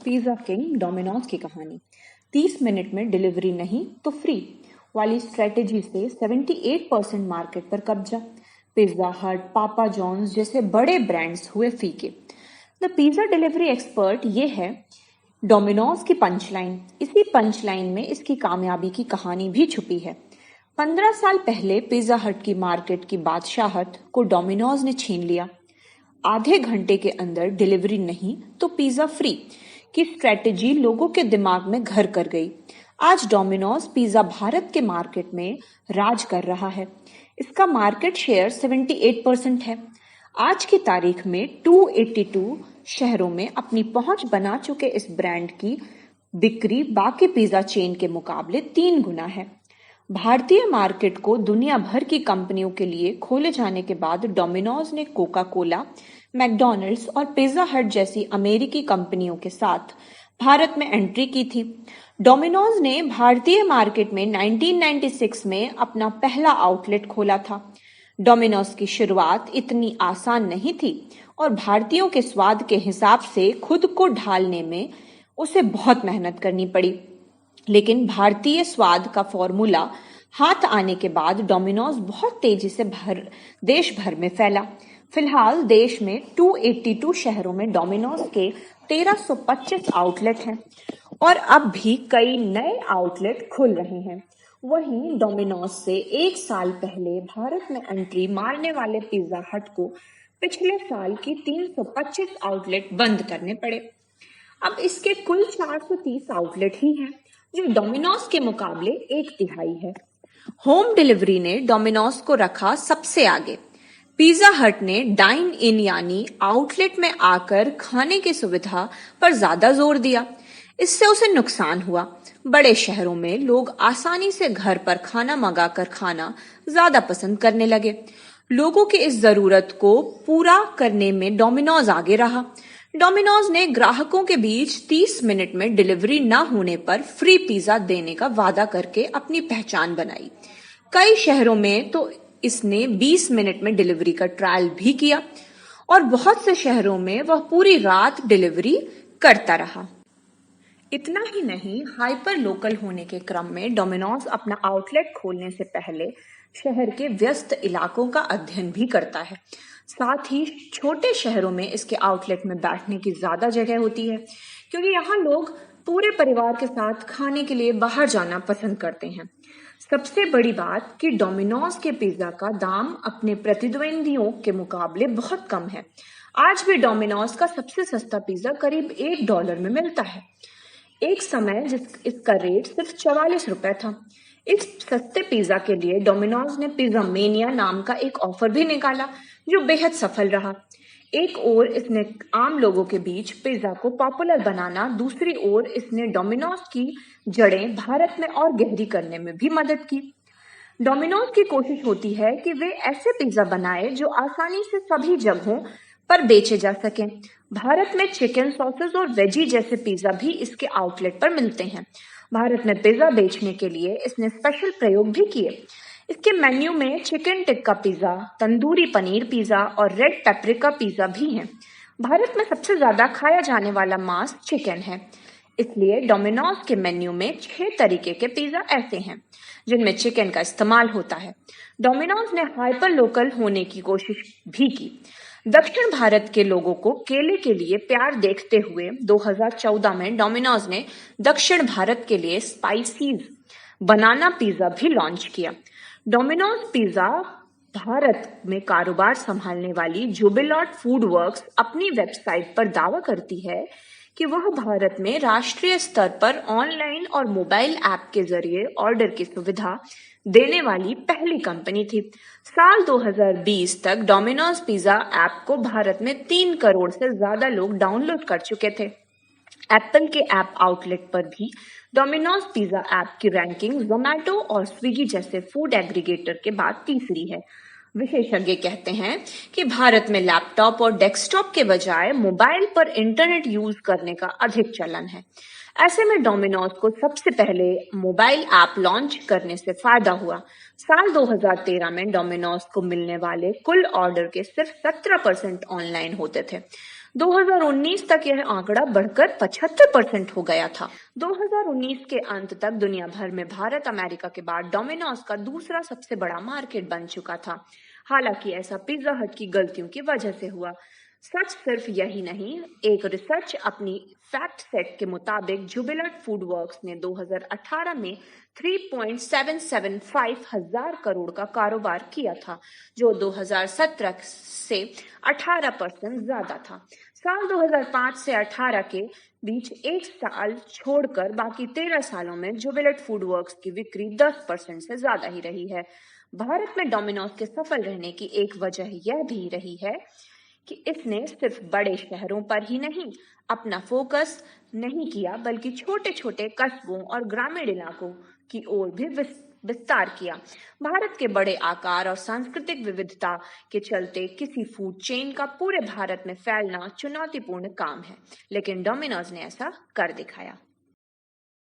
Pizza king Domino's की कहानी। 30 minute में डिलीवरी नहीं तो फ्री वाली स्ट्रेटेजी से 78% मार्केट पर कब्जा। पिज्जा हट, पापा जॉन्स जैसे बड़े ब्रांड्स हुए फीके। द पिज्जा डिलीवरी एक्सपर्ट ये है डोमिनोज की पंचलाइन। इसी पंचलाइन में इसकी कामयाबी की कहानी भी छुपी है। 15 साल पहले पिज्जा हट की मार्केट की बादशाहत को डोमिनोज ने छीन लिया। आधे घंटे के अंदर डिलीवरी नहीं तो पिज्जा फ्री की स्ट्रेटेजी लोगों के दिमाग में घर कर गई। आज डोमिनोज पिज्जा भारत के मार्केट में राज कर रहा है। इसका मार्केट शेयर 78% है। आज की तारीख में 282 शहरों में अपनी पहुंच बना चुके इस ब्रांड की बिक्री बाकी पिज्जा चेन के मुकाबले 3 गुना है। भारतीय मार्केट को दुनिया भर की कंपनियों के लिए खोले जाने के बाद डोमिनोज ने कोका कोला, मैकडॉनल्ड्स और पिज्जा हट जैसी अमेरिकी कंपनियों के साथ भारत में एंट्री की थी। डोमिनोज ने भारतीय मार्केट में 1996 में अपना पहला आउटलेट खोला था। डोमिनोज की शुरुआत इतनी आसान नहीं थी और भारतीयों के स्वाद के हिसाब से खुद को ढालने में उसे बहुत मेहनत करनी पड़ी। लेकिन भारतीय स्वाद का फॉर्मूला हाथ आने के बाद डोमिनोज बहुत तेजी से देश भर में फैला। फिलहाल देश में 282 शहरों में डोमिनोज के 1325 आउटलेट हैं और अब भी कई नए आउटलेट खुल रहे हैं। वहीं डोमिनोज से 1 साल पहले भारत में एंट्री मारने वाले पिज्जा हट को पिछले साल की 325 आउटलेट बंद करने पड़े। अब इसके कुल 430 आउटलेट ही हैं, जो डोमिनोज के मुकाबले 1/3 है। होम डिलीवरी ने डोमिनोज को रखा सबसे आगे। पिज्जा हट ने डाइन इन यानी आउटलेट में आकर खाने की सुविधा पर ज्यादा जोर दिया। इससे उसे नुकसान हुआ। बड़े शहरों में लोग आसानी से घर पर खाना मंगाकर खाना ज्यादा पसंद करने लगे। लोगों की इस जरूरत को पूरा करने में डोमिनोज आगे रहा। डोमिनोज ने ग्राहकों के बीच 30 मिनट में डिलीवरी न होने पर फ्री पिज्जा देने का वादा करके अपनी पहचान बनाई। कई शहरों में तो इसने 20 मिनट में डिलीवरी का ट्रायल भी किया और बहुत से शहरों में वह पूरी रात डिलीवरी करता रहा। इतना ही नहीं, हाइपर लोकल होने के क्रम में डोमिनोज अपना आउटलेट खोलने से पहले शहर के व्यस्त इलाकों का अध्ययन भी करता है। साथ ही छोटे शहरों में इसके आउटलेट में बैठने की ज्यादा जगह होती है, क्योंकि यहाँ लोग पूरे परिवार के साथ खाने के लिए बाहर जाना पसंद करते हैं। सबसे बड़ी बात कि डोमिनोज के पिज्जा का दाम अपने प्रतिद्वंदियों के मुकाबले बहुत कम है। आज भी डोमिनोज का सबसे सस्ता पिज्जा करीब $1 में मिलता है। एक समय इसका रेट सिर्फ 44 रुपए था। इस सस्ते पिज्जा के लिए डोमिनोज ने पिज्जा मेनिया नाम का एक ऑफर भी निकाला, जो बेहद सफल रहा। एक ओर इसने आम लोगों के बीच पिज्जा को पॉपुलर बनाना, दूसरी ओर इसने डोमिनोज की जड़ें भारत में और गहरी करने में भी मदद की। डोमिनोज की कोशिश होती है कि वे ऐसे पिज्जा बनाए जो आसानी से सभी जगहों पर बेचे जा सकें। भारत में चिकन सॉसेस और वेजी जैसे पिज्जा भी इसके आउटलेट पर मिलते हैं। भारत में पिज्जा बेचने के लिए इसने स्पेशल प्रयोग भी किए। इसके मेन्यू में chicken tikka pizza, tandoori paneer pizza और रेड पेपरिका पिज्जा भी हैं। भारत में सबसे ज्यादा खाया जाने वाला मांस चिकन है, इसलिए डोमिनोज के मेन्यू में 6 तरीके के पिज्जा ऐसे हैं जिनमें चिकन का इस्तेमाल होता है। डोमिनोज ने हाइपर लोकल होने की कोशिश भी की। दक्षिण भारत के लोगों को केले के लिए प्यार देखते हुए 2014 में डोमिनोज ने दक्षिण भारत के लिए स्पाइसीज बनाना पिज्जा भी लॉन्च किया। डोमिनोज पिज्जा भारत में कारोबार संभालने वाली जुबिलॉट फूड वर्क्स अपनी वेबसाइट पर दावा करती है कि वह भारत में राष्ट्रीय स्तर पर ऑनलाइन और मोबाइल ऐप के जरिए ऑर्डर की सुविधा देने वाली पहली कंपनी थी। साल 2020 तक डोमिनोज पिज्जा ऐप को भारत में 3 करोड़ से ज्यादा लोग डाउनलोड कर चुके थे। एप्पल के ऐप आउटलेट पर भी डोमिनोज पिज्जा ऐप की रैंकिंग जोमैटो और स्विगी जैसे फूड एग्रीगेटर के बाद तीसरी है। विशेषज्ञ कहते हैं कि भारत में लैपटॉप और डेस्कटॉप के बजाय मोबाइल पर इंटरनेट यूज करने का अधिक चलन है। ऐसे में डोमिनोज को सबसे पहले मोबाइल ऐप लॉन्च करने से फायदा हुआ। साल 2013 में डोमिनोज को मिलने वाले कुल ऑर्डर के सिर्फ 17% ऑनलाइन होते थे। 2019 तक यह आंकड़ा बढ़कर 75% हो गया था। 2019 के अंत तक दुनिया भर में भारत अमेरिका के बाद डोमिनोज का दूसरा सबसे बड़ा मार्केट बन चुका था। हालांकि ऐसा पिज्जा हट की गलतियों की वजह से हुआ। सच सिर्फ यही नहीं, एक रिसर्च अपनी फैक्ट सेट के मुताबिक जुबिलेंट फूड वर्क्स ने 2018 में 3.775 हजार करोड़ का कारोबार किया था, जो 2017 से 18% ज्यादा था। साल 2005 से 18 के बीच एक साल छोड़कर बाकी 13 सालों में जुबिलेंट फूड वर्क्स की बिक्री 10% से ज्यादा ही रही है। भारत में डोमिनोज के सफल रहने की एक वजह यह भी रही है कि इसने सिर्फ बड़े शहरों पर ही नहीं अपना फोकस नहीं किया, बल्कि छोटे छोटे कस्बों और ग्रामीण इलाकों की ओर भी विस्तार किया। भारत के बड़े आकार और सांस्कृतिक विविधता के चलते किसी फूड चेन का पूरे भारत में फैलना चुनौतीपूर्ण काम है, लेकिन डोमिनोज ने ऐसा कर दिखाया।